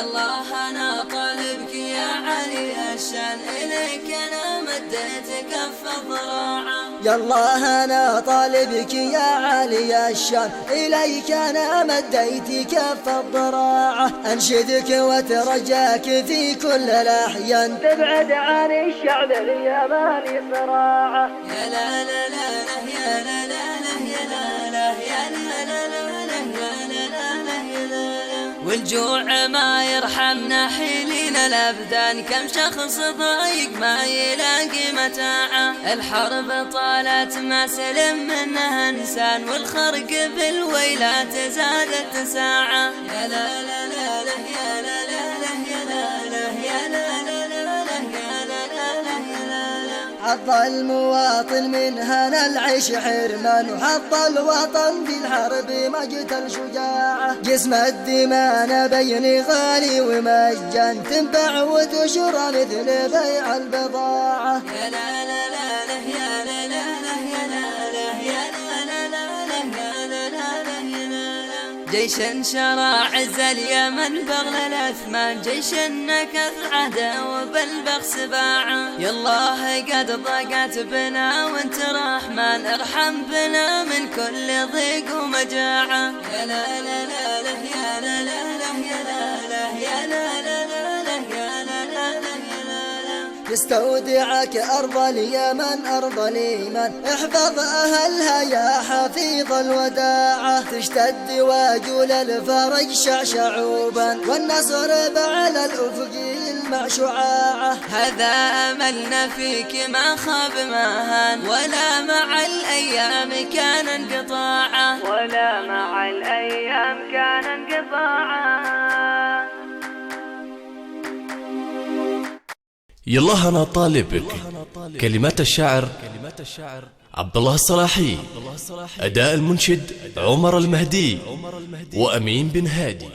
يالله أنا طالبك يا علي الشان، إليك أنا مديت كف الضراعة. يالله أنا طالبك يا علي الشان، إليك أنا مديت كف الضراعة. أنشدك وترجاك في كل الأحيان، تبعد عن الشعب اليماني صراعة. يا لا لا لا يا لا لا يا لا لا يا لا لا والجوع ما يرحمنا حيلين الأبدان، كم شخص ضايق ما يلاقي متاعه. الحرب طالت ما سلم منها إنسان، والخرق بالويلات زادت ساعة. يا لا لا لا يا لا لا يا لا لا يا لا لا حظ المواطن من هنا العيش حرمان، وحظ الوطن بالحرب مقتل شجاعة. جسم الدماء بين غالي ومجان، تنباع وتشرى مثل بيع البضاعة. يا لا لا لا يا لا لا يا لا لا يا لا لا يا لا لا يا لا. جيش شرى عز اليمن بغل الأثمان، جيش نكث عهده وبالبغس باعه. يالله قد ضاقت بنا وانت رحمن، ارحم بنا من كل ضيق ومجاعة. يا لا لا لا يا لا لا يا لا لا يا لا لا يا لا لا. تستودعك أرض اليمن أرض الإيمان، احفظ أهلها يا حفيظ الوداعة. تشتد وجول الفرج شعشعوبا، والنصر بعد الأفق يلمع شعاعة. هذا أملنا فيك ما خاب ما هان، ولا مع الأيام كان انقطاعا، ولا مع الأيام كان انقطاعا. يالله أنا طالبك. كلمات الشاعر عبد الله الصلاحي، أداء المنشد عمر المهدي وأمين بن هادي.